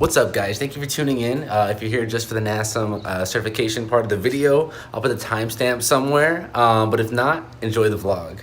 What's up, guys? Thank you for tuning in. If you're here just for the NASM certification part of the video, I'll put the timestamp somewhere. But if not, enjoy the vlog.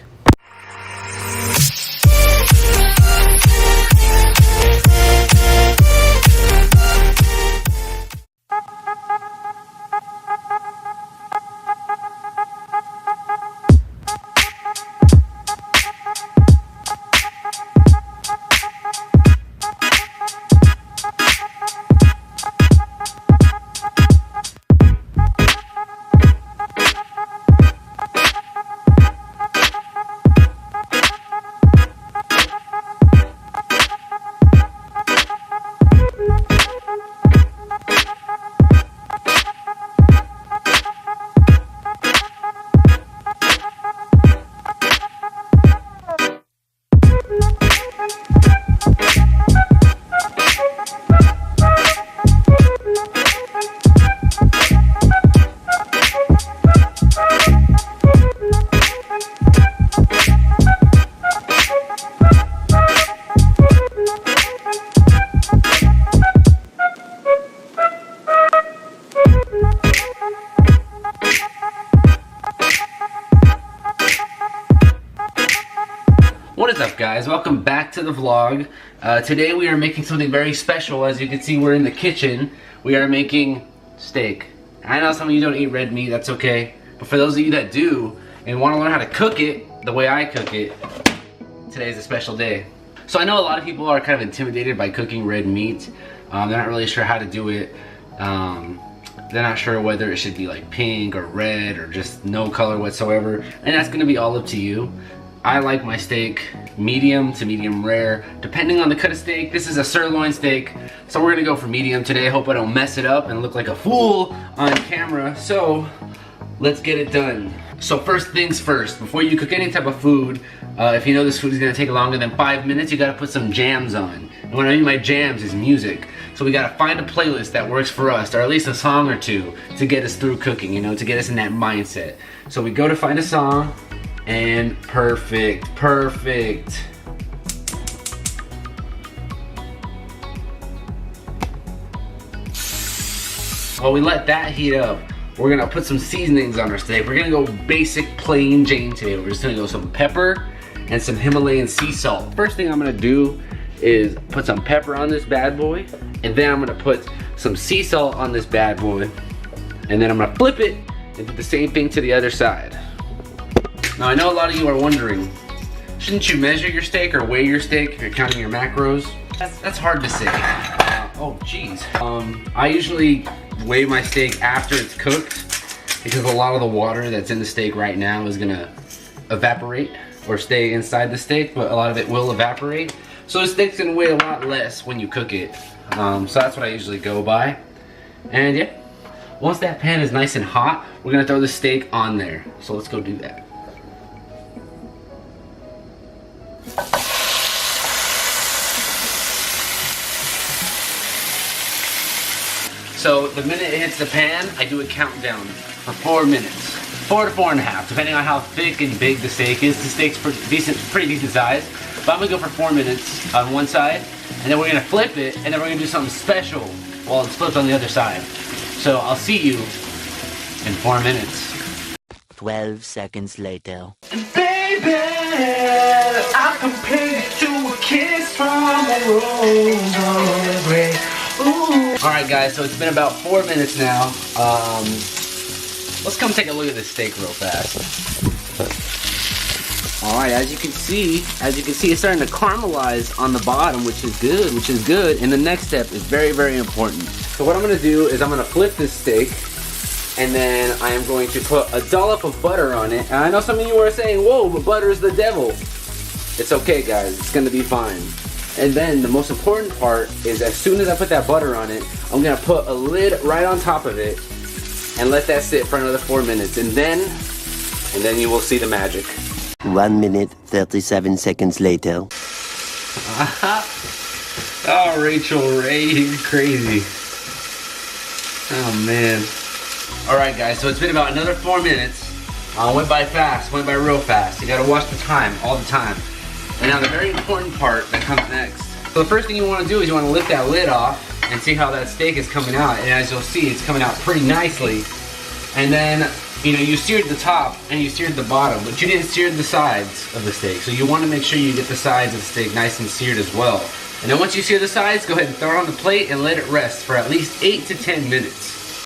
What is up, guys? Welcome back to the vlog. Today we are making something very special. As you can see, we're in the kitchen. We are making steak. I know some of you don't eat red meat, that's okay. But for those of you that do and want to learn how to cook it the way I cook it, today's a special day. So I know a lot of people are kind of intimidated by cooking red meat. They're not really sure how to do it. They're not sure whether it should be like pink or red or just no color whatsoever. And that's going to be all up to you. I like my steak medium to medium rare, depending on the cut of steak. This is a sirloin steak, so we're gonna go for medium today. Hope I don't mess it up and look like a fool on camera. So let's get it done. So first things first, before you cook any type of food, if you know this food is gonna take longer than 5 minutes, you gotta put some jams on. And what I mean by jams is music. So we gotta find a playlist that works for us, or at least a song or two, to get us through cooking, you know, to get us in that mindset. So we go to find a song, and perfect. While we let that heat up, we're gonna put some seasonings on our steak. We're gonna go basic plain Jane today. We're just gonna go some pepper and some Himalayan sea salt. First thing I'm gonna do is put some pepper on this bad boy, and then I'm gonna put some sea salt on this bad boy, and then I'm gonna flip it and do the same thing to the other side. Now I know a lot of you are wondering, shouldn't you measure your steak or weigh your steak if you're counting your macros? That's hard to say. Oh geez. I usually weigh my steak after it's cooked because a lot of the water that's in the steak right now is gonna evaporate or stay inside the steak, but a lot of it will evaporate. So the steak's gonna weigh a lot less when you cook it. So that's what I usually go by. And yeah, once that pan is nice and hot, we're gonna throw the steak on there. So let's go do that. So the minute it hits the pan, I do a countdown for 4 minutes. 4 to 4.5, depending on how thick and big the steak is. The steak's pretty decent size. But I'm gonna go for 4 minutes on one side, and then we're gonna flip it, and then we're gonna do something special while it's flipped on the other side. So I'll see you in 4 minutes. 12 seconds later. Baby, I compare you to a kiss from a rose on the grave. Alright guys, so it's been about 4 minutes now. Let's come take a look at this steak real fast. Alright, as you can see, it's starting to caramelize on the bottom, which is good. And the next step is very, very important. So what I'm gonna do is I'm gonna flip this steak, and then I am going to put a dollop of butter on it. And I know some of you are saying, whoa, but butter is the devil. It's okay, guys, it's gonna be fine. And then the most important part is as soon as I put that butter on it, I'm gonna put a lid right on top of it and let that sit for another 4 minutes. And then you will see the magic. 1 minute, 37 seconds later. Oh, Rachel Ray, you're crazy. Oh man. Alright guys, so it's been about another 4 minutes. Went by fast, went by real fast. You gotta watch the time, all the time. And now the very important part that comes next. So the first thing you wanna do is you wanna lift that lid off. and see how that steak is coming out. And as you'll see, it's coming out pretty nicely. And then, you know, you seared the top and you seared the bottom, but you didn't sear the sides of the steak. So you want to make sure you get the sides of the steak nice and seared as well. And then once you sear the sides, go ahead and throw it on the plate and let it rest for at least 8 to 10 minutes.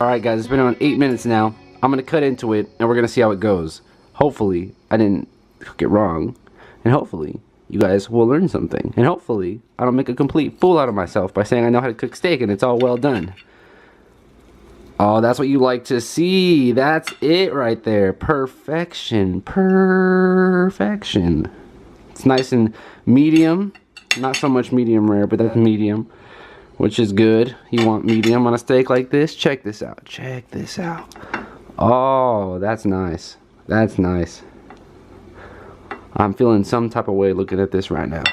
Alright guys, it's been on 8 minutes now. I'm going to cut into it and we're going to see how it goes. Hopefully, I didn't cook it wrong. And hopefully, you guys will learn something. And hopefully, I don't make a complete fool out of myself by saying I know how to cook steak and it's all well done. Oh, that's what you like to see. That's it right there. Perfection. Perfection. It's nice and medium. Not so much medium rare, but that's medium, which is good. You want medium on a steak like this? Check this out. Check this out. Oh, that's nice. That's nice. I'm feeling some type of way looking at this right now.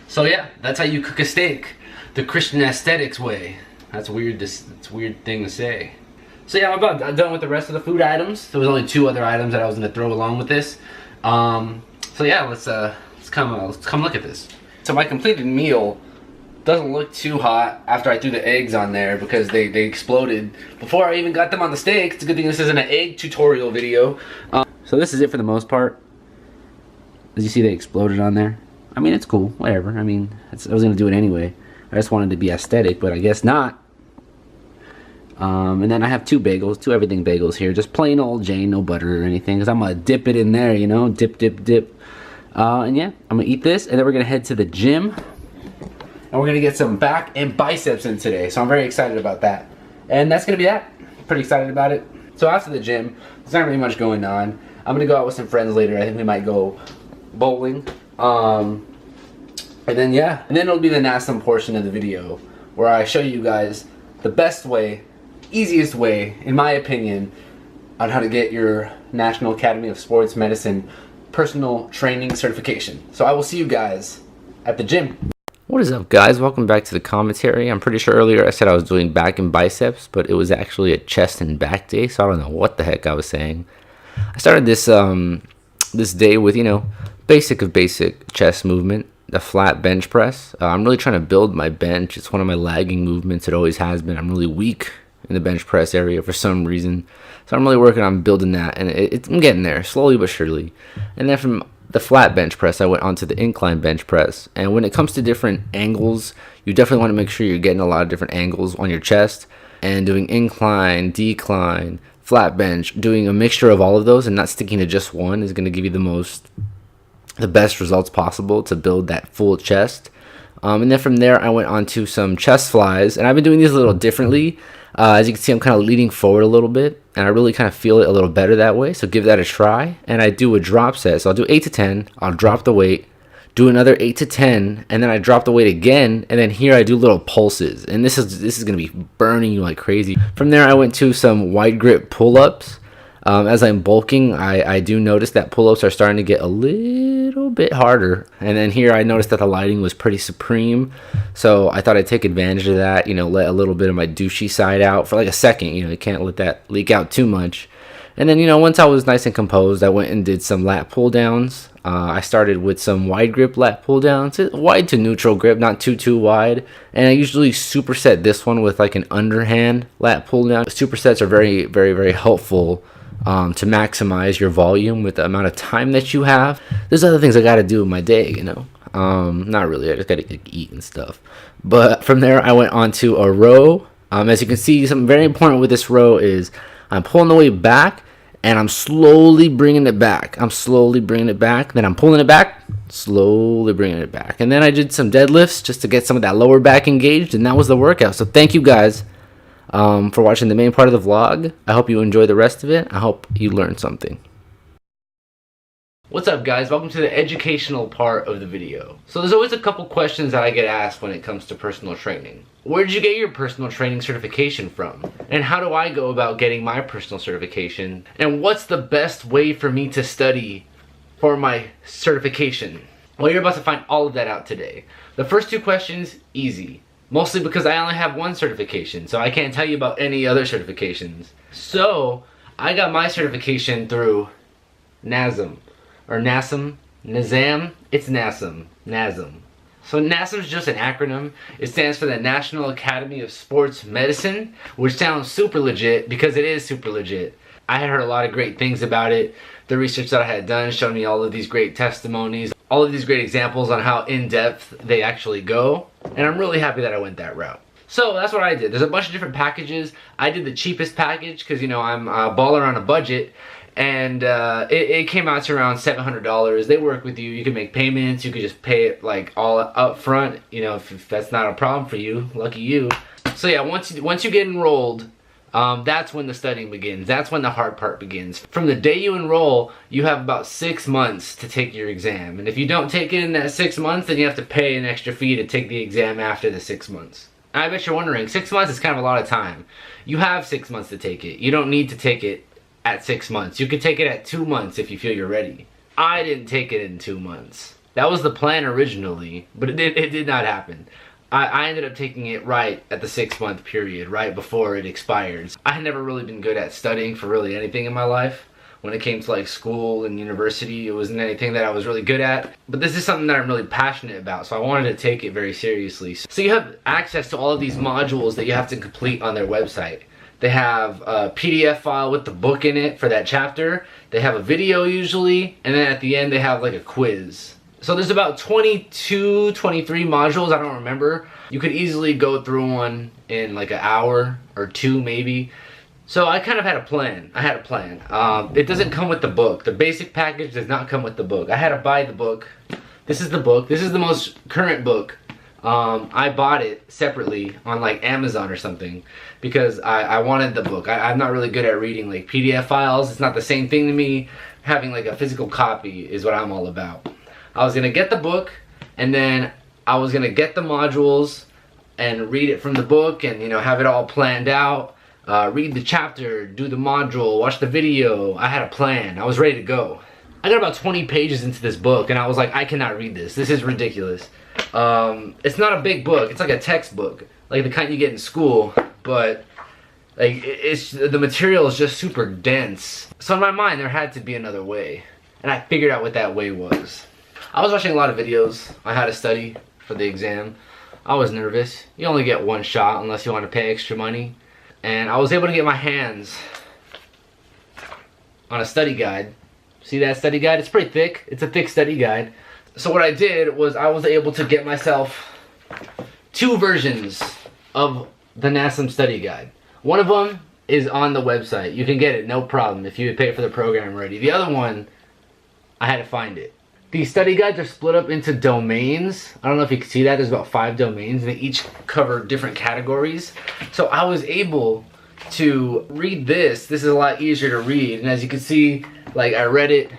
So yeah, that's how you cook a steak. The Christian aesthetics way. That's weird. It's a weird thing to say. So yeah, I'm about done with the rest of the food items. There was only 2 other items that I was gonna throw along with this. So yeah, let's come look at this. So my completed meal doesn't look too hot after I threw the eggs on there because they exploded before I even got them on the steak. It's a good thing this isn't an egg tutorial video. So this is it for the most part. As you see, they exploded on there. I mean, it's cool, whatever. I mean, I was gonna do it anyway. I just wanted to be aesthetic, but I guess not. And then I have 2 bagels, 2 everything bagels here, just plain old Jane, no butter or anything, because I'm gonna dip it in there, you know, dip, dip, dip. And yeah, I'm gonna eat this, and then we're gonna head to the gym, and we're gonna get some back and biceps in today. So I'm very excited about that, and that's gonna be that. Pretty excited about it. So after the gym, there's not really much going on. I'm gonna go out with some friends later. I think we might go bowling. And then yeah, and then it'll be the NASM portion of the video where I show you guys the best way, easiest way, in my opinion, on how to get your National Academy of Sports Medicine personal training certification. So I will see you guys at the gym. What is up, guys? Welcome back to the commentary. I'm pretty sure earlier I said I was doing back and biceps, but it was actually a chest and back day, so I don't know what the heck I was saying. I started this this day with, you know, basic of basic chest movement, the flat bench press. I'm really trying to build my bench. It's one of my lagging movements. It always has been. I'm really weak in the bench press area for some reason. So I'm really working on building that, and I'm getting there, slowly but surely. And then from the flat bench press, I went onto the incline bench press. And when it comes to different angles, you definitely want to make sure you're getting a lot of different angles on your chest. And doing incline, decline, flat bench, doing a mixture of all of those and not sticking to just one is going to give you the best results possible to build that full chest. And then from there, I went on to some chest flies, and I've been doing these a little differently. As you can see, I'm kind of leaning forward a little bit, and I really kind of feel it a little better that way. So give that a try. And I do a drop set. So I'll do 8 to 10. I'll drop the weight, do another 8 to 10, and then I drop the weight again. And then here I do little pulses, and this is going to be burning you like crazy. From there, I went to some wide grip pull-ups. As I'm bulking, I do notice that pull-ups are starting to get a little bit harder. And then here I noticed that the lighting was pretty supreme. So I thought I'd take advantage of that, you know, let a little bit of my douchey side out for like a second. You know, you can't let that leak out too much. And then, you know, once I was nice and composed, I went and did some lat pull downs. I started with some wide grip lat pull downs, wide to neutral grip, not too wide. And I usually superset this one with like an underhand lat pull down. Supersets are very, very, very helpful to maximize your volume with the amount of time that you have. There's other things I got to do in my day, you know. Not really. I just got to eat and stuff. But from there, I went on to a row. As you can see, something very important with this row is I'm pulling the weight back, and I'm slowly bringing it back. I'm slowly bringing it back. Then I'm pulling it back, slowly bringing it back. And then I did some deadlifts just to get some of that lower back engaged, and that was the workout. So thank you guys for watching the main part of the vlog. I hope you enjoy the rest of it. I hope you learned something. What's up, guys? Welcome to the educational part of the video. So there's always a couple questions that I get asked when it comes to personal training. Where did you get your personal training certification from? And how do I go about getting my personal certification? And what's the best way for me to study for my certification? Well, you're about to find all of that out today. The first 2 questions, easy. Mostly because I only have 1 certification, so I can't tell you about any other certifications. So I got my certification through NASM NASM, it's NASM. NASM. So NASM is just an acronym. It stands for the National Academy of Sports Medicine, which sounds super legit because it is super legit. I had heard a lot of great things about it. The research that I had done showed me all of these great testimonies, all of these great examples on how in-depth they actually go, and I'm really happy that I went that route. So that's what I did. There's a bunch of different packages. I did the cheapest package because, you know, I'm a baller on a budget, and it came out to around $700. They work with you. You can make payments. You can just pay it like all up front. You know, if that's not a problem for you, lucky you. So yeah, once you get enrolled, that's when the studying begins. That's when the hard part begins. From the day you enroll, you have about 6 months to take your exam. And if you don't take it in that 6 months, then you have to pay an extra fee to take the exam after the 6 months. I bet you're wondering, 6 months is kind of a lot of time. You have 6 months to take it. You don't need to take it at 6 months. You could take it at 2 months if you feel you're ready. I didn't take it in 2 months. That was the plan originally, but it did not happen. I ended up taking it right at the 6 month period, right before it expired. I had never really been good at studying for really anything in my life. When it came to like school and university, it wasn't anything that I was really good at. But this is something that I'm really passionate about, so I wanted to take it very seriously. So you have access to all of these modules that you have to complete on their website. They have a PDF file with the book in it for that chapter. They have a video usually, and then at the end they have like a quiz. So there's about 22, 23 modules, I don't remember. You could easily go through one in like an hour or two maybe. So I kind of had a plan. I had a plan. It doesn't come with the book. The basic package does not come with the book. I had to buy the book. This is the book. This is the most current book. I bought it separately on like Amazon or something because I wanted the book. I'm not really good at reading like PDF files. It's not the same thing to me. Having like a physical copy is what I'm all about. I was gonna get the book, and then I was gonna get the modules and read it from the book, and you know, have it all planned out. Read the chapter, do the module, watch the video. I had a plan. I was ready to go. I got about 20 pages into this book, and I was like, I cannot read this. This is ridiculous. It's not a big book. It's like a textbook, like the kind you get in school, but like the material is just super dense. So in my mind, there had to be another way, and I figured out what that way was. I was watching a lot of videos on how to study for the exam. I was nervous. You only get one shot unless you want to pay extra money. And I was able to get my hands on a study guide. See that study guide? It's pretty thick. It's a thick study guide. So what I did was I was able to get myself 2 versions of the NASM study guide. One of them is on the website. You can get it, no problem, if you pay for the program already. The other one, I had to find it. These study guides are split up into domains. I don't know if you can see that. There's about 5 domains, and they each cover different categories. So I was able to read this. This is a lot easier to read. And as you can see, like I read it,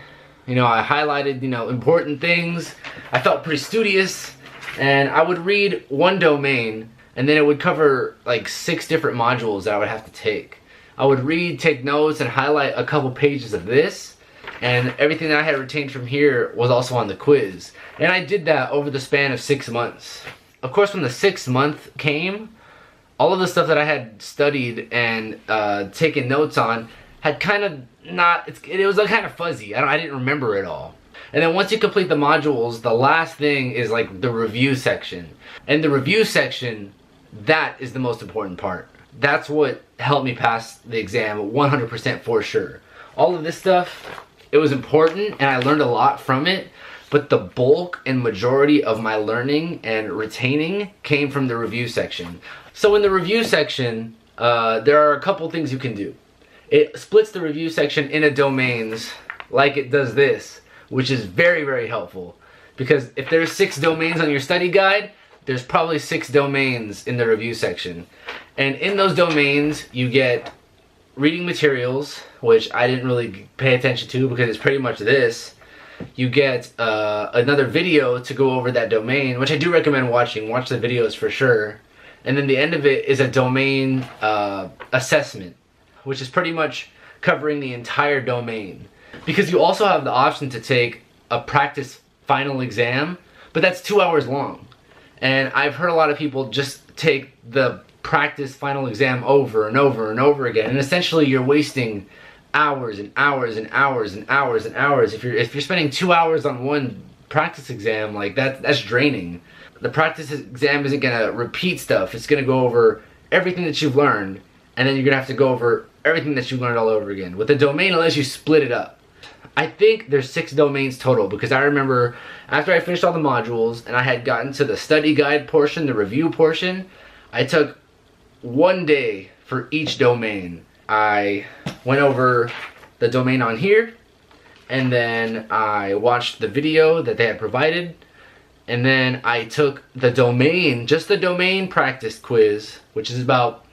you know, I highlighted, you know, important things. I felt pretty studious. And I would read one domain, and then it would cover like 6 different modules that I would have to take. I would read, take notes, and highlight a couple pages of this. And everything that I had retained from here was also on the quiz. And I did that over the span of 6 months. Of course, when the 6th month came, all of the stuff that I had studied and taken notes on had kind of not, it was like kind of fuzzy. I didn't remember it all. And then once you complete the modules, the last thing is like the review section. And the review section, that is the most important part. That's what helped me pass the exam 100% for sure. All of this stuff, it was important and I learned a lot from it, but the bulk and majority of my learning and retaining came from the review section. So in the review section, there are a couple things you can do. It splits the review section into domains like it does this, which is very, very helpful. Because if there's 6 domains on your study guide, there's probably 6 domains in the review section. And in those domains, you get reading materials, which I didn't really pay attention to because it's pretty much this. You get another video to go over that domain, which I do recommend watching. Watch the videos for sure. And then the end of it is a domain assessment, which is pretty much covering the entire domain. Because you also have the option to take a practice final exam, but that's 2 hours long. And I've heard a lot of people just take the practice final exam over and over and over again, and essentially you're wasting hours and hours and hours and hours and hours. If you're spending 2 hours on one practice exam, like that's draining. The practice exam isn't gonna repeat stuff. It's gonna go over everything that you've learned, and then you're gonna have to go over everything that you learned all over again. With the domain, unless you split it up. I think there's 6 domains total, because I remember after I finished all the modules and I had gotten to the study guide portion, the review portion, I took 1 day for each domain. I went over the domain on here, and then I watched the video that they had provided, and then I took the domain, just the domain practice quiz, which is about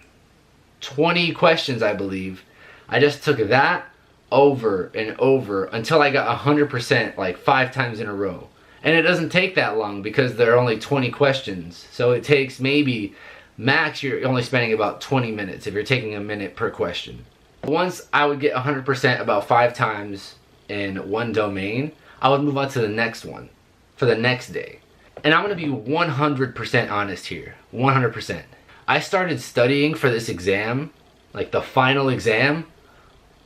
20 questions, I believe. I just took that over and over until I got 100%, like 5 times in a row. And it doesn't take that long because there are only 20 questions. So it takes maybe, max, you're only spending about 20 minutes if you're taking a minute per question. Once I would get 100% about 5 times in one domain, I would move on to the next one for the next day. And I'm going to be 100% honest here. 100%. I started studying for this exam, like the final exam,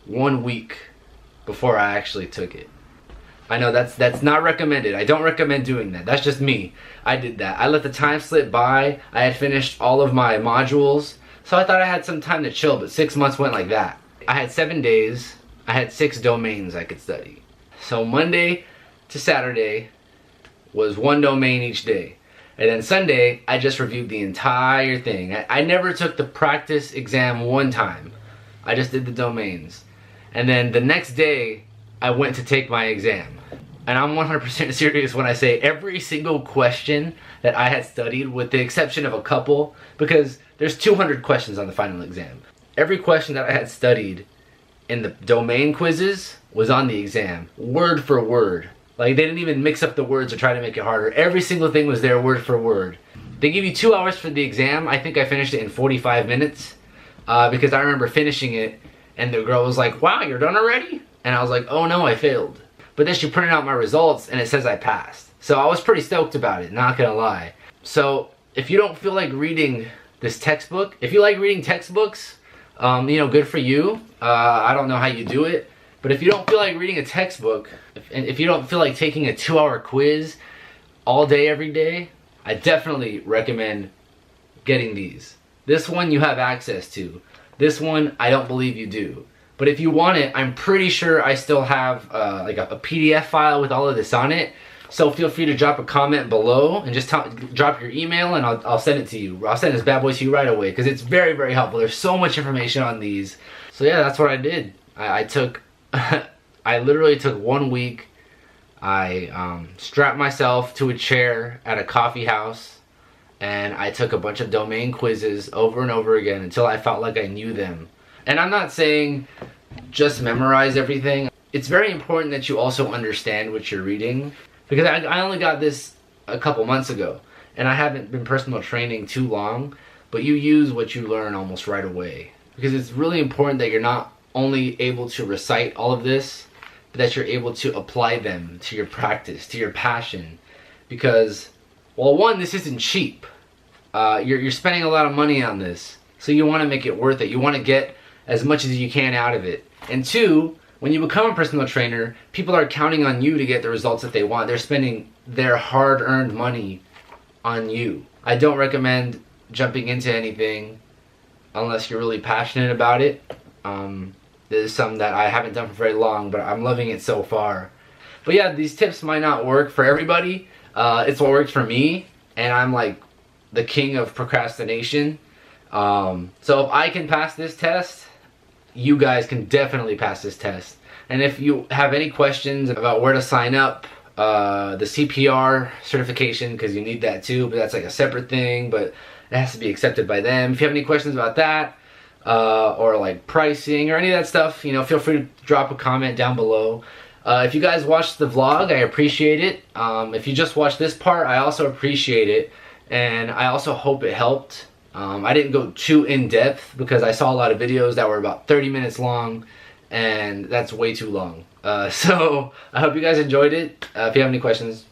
1 week before I actually took it. I know that's not recommended. I don't recommend doing that. That's just me. I did that. I let the time slip by. I had finished all of my modules, so I thought I had some time to chill, but 6 months went like that. I had 7 days. I had 6 domains I could study. So Monday to Saturday was 1 domain each day. And then Sunday, I just reviewed the entire thing. I never took the practice exam one time. I just did the domains. And then the next day, I went to take my exam. And I'm 100% serious when I say every single question that I had studied, with the exception of a couple, because there's 200 questions on the final exam. Every question that I had studied in the domain quizzes was on the exam, word for word. Like, they didn't even mix up the words or try to make it harder. Every single thing was there word for word. They give you 2 hours for the exam. I think I finished it in 45 minutes because I remember finishing it and the girl was like, "Wow, you're done already?" And I was like, "Oh no, I failed." But then she printed out my results and it says I passed. So I was pretty stoked about it, not gonna lie. So if you don't feel like reading this textbook, if you like reading textbooks, you know, good for you. I don't know how you do it. But if you don't feel like reading a textbook, if you don't feel like taking a 2-hour quiz all day, every day, I definitely recommend getting these. This one you have access to. This one, I don't believe you do. But if you want it, I'm pretty sure I still have like a PDF file with all of this on it. So feel free to drop a comment below and just drop your email and I'll send it to you. I'll send this bad boy to you right away because it's very, very helpful. There's so much information on these. So yeah, that's what I did. I took... I literally took 1 week. I strapped myself to a chair at a coffee house and I took a bunch of domain quizzes over and over again until I felt like I knew them. And I'm not saying just memorize everything. It's very important that you also understand what you're reading, because I only got this a couple months ago and I haven't been personal training too long, but you use what you learn almost right away, because it's really important that you're not only able to recite all of this, but that you're able to apply them to your practice, to your passion. Because, well, one, this isn't cheap. You're spending a lot of money on this, so you want to make it worth it. You want to get as much as you can out of it. And two, when you become a personal trainer, people are counting on you to get the results that they want. They're spending their hard-earned money on you. I don't recommend jumping into anything unless you're really passionate about it. There's some that I haven't done for very long, but I'm loving it so far. But yeah, these tips might not work for everybody. It's what works for me, and I'm like the king of procrastination. So if I can pass this test, you guys can definitely pass this test. And if you have any questions about where to sign up, the CPR certification, because you need that too, but that's like a separate thing, but it has to be accepted by them. If you have any questions about that, or like pricing or any of that stuff, you know, feel free to drop a comment down below. If you guys watched the vlog, I appreciate it. If you just watched this part, I also appreciate it, and I also hope it helped. I didn't go too in-depth because I saw a lot of videos that were about 30 minutes long, and that's way too long. So I hope you guys enjoyed it. If you have any questions,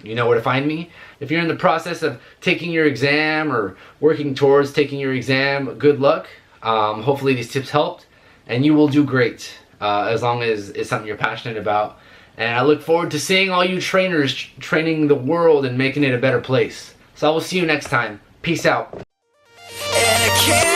you know where to find me. If you're in the process of taking your exam or working towards taking your exam, good luck. Hopefully these tips helped. and you will do great as long as it's something you're passionate about. And I look forward to seeing all you trainers training the world and making it a better place. So I will see you next time. Peace out. And I can't